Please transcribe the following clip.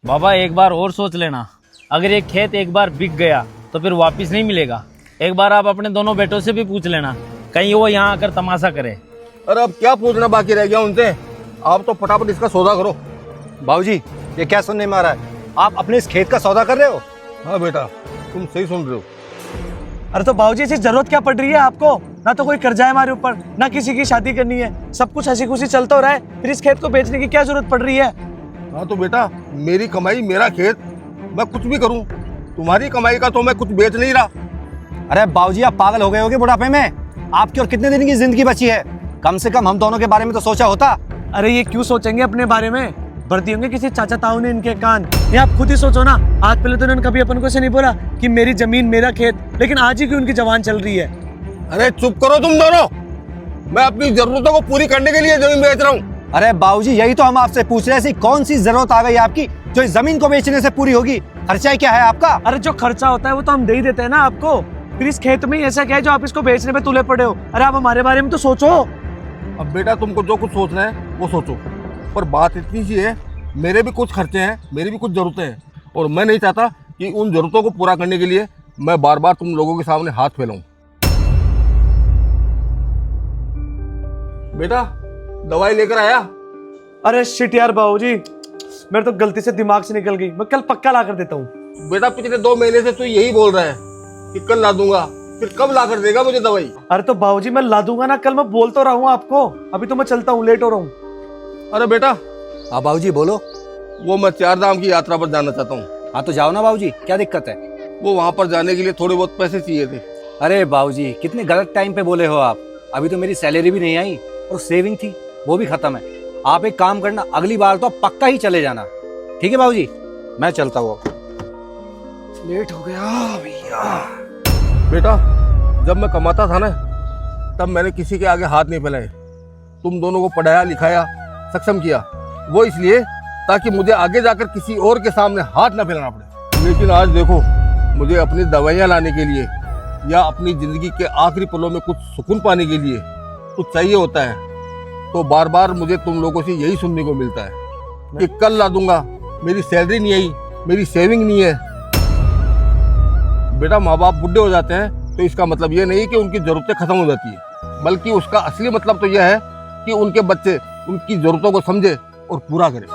बाबा एक बार और सोच लेना, अगर ये खेत एक बार बिक गया तो फिर वापस नहीं मिलेगा। एक बार आप अपने दोनों बेटों से भी पूछ लेना, कहीं वो यहाँ आकर तमाशा करे। अरे अब क्या पूछना बाकी रह गया उनसे, आप तो फटाफट इसका सौदा करो। बाबूजी ये क्या सुनने में आ रहा है, आप अपने इस खेत का सौदा कर रहे हो? हाँ बेटा तुम सही सुन रहे हो। अरे तो बाबूजी ऐसी जरूरत क्या पड़ रही है आपको? ना तो कोई कर्जा है हमारे ऊपर, ना किसी की शादी करनी है, सब कुछ हंसी खुशी चलता हो रहा है, फिर इस खेत को बेचने की क्या जरूरत पड़ रही है? हाँ तो बेटा मेरी कमाई मेरा खेत, मैं कुछ भी करूँ, तुम्हारी कमाई का तो मैं कुछ बेच नहीं रहा। अरे बाबूजी आप पागल हो गए होगे बुढ़ापे में, आपकी और कितने दिन की जिंदगी बची है? कम से कम हम दोनों के बारे में तो सोचा होता। अरे ये क्यों सोचेंगे अपने बारे में, भरती होंगे किसी चाचा ताऊ ने इनके कान। ये आप खुद ही सोचो ना, आज पहले तो इन्होंने कभी अपन को ऐसे नहीं बोला कि मेरी जमीन मेरा खेत, लेकिन आज ही क्यों उनकी जवान चल रही है? अरे चुप करो तुम दोनों, मैं अपनी जरूरतों को पूरी करने के लिए जमीन बेच रहा हूँ। अरे बाबूजी यही तो हम आपसे पूछ रहे हैं, ऐसी कौन सी जरूरत आ गई आपकी जो इस जमीन को बेचने से पूरी होगी? खर्चा क्या है आपका? अरे जो खर्चा होता है वो तो हम दे ही देते हैं ना आपको, फिर इस खेत में ही ऐसा क्या है जो आप इसको बेचने पे तुले पड़े हो? अरे आप हमारे बारे में तो सोचो। अब बेटा तुमको जो कुछ सोचना है वो सोचो, पर बात इतनी सी है, मेरे भी कुछ खर्चे हैं, मेरी भी कुछ ज़रूरतें हैं, और मैं नहीं चाहता कि उन ज़रूरतों को पूरा करने के लिए मैं बार बार तुम लोगों के सामने हाथ फैलाऊं। बेटा दवाई लेकर आया? अरे शिट यार बाबूजी, मेरे तो गलती से दिमाग से निकल गई, मैं कल पक्का ला कर देता हूँ। बेटा पिछले 2 महीने से तू यही बोल रहा है कि कल ला दूंगा, फिर कब ला कर देगा मुझे दवाई? अरे तो बाबूजी मैं ला दूंगा ना, कल मैं बोल तो रहा हूँ आपको, अभी तो मैं चलता हूँ, लेट हो रहा हूँ। अरे बेटा हाँ बाबूजी बोलो। वो मैं 4 धाम की यात्रा पर जाना चाहता हूँ। हाँ तो जाओ ना बाबूजी, क्या दिक्कत है? वो वहाँ पर जाने के लिए थोड़े बहुत पैसे चाहिए थे। अरे बाबूजी कितने गलत टाइम पे बोले हो आप, अभी तो मेरी सैलरी भी नहीं आई और सेविंग थी वो भी खत्म है। आप एक काम करना, अगली बार तो पक्का ही चले जाना, ठीक है बाबूजी? मैं चलता हूँ, लेट हो गया भैया। बेटा जब मैं कमाता था ना, तब मैंने किसी के आगे हाथ नहीं फैलाए, तुम दोनों को पढ़ाया लिखाया सक्षम किया, वो इसलिए ताकि मुझे आगे जाकर किसी और के सामने हाथ ना फैलाना पड़े। लेकिन आज देखो, मुझे अपनी दवाइयाँ लाने के लिए या अपनी ज़िंदगी के आखिरी पलों में कुछ सुकून पाने के लिए कुछ चाहिए होता है, तो बार बार मुझे तुम लोगों से यही सुनने को मिलता है कि कल ला दूंगा, मेरी सैलरी नहीं आई, मेरी सेविंग नहीं है। बेटा माँ बाप बुढ़े हो जाते हैं तो इसका मतलब ये नहीं कि उनकी ज़रूरतें खत्म हो जाती है, बल्कि उसका असली मतलब तो यह है कि उनके बच्चे उनकी ज़रूरतों को समझे और पूरा करें।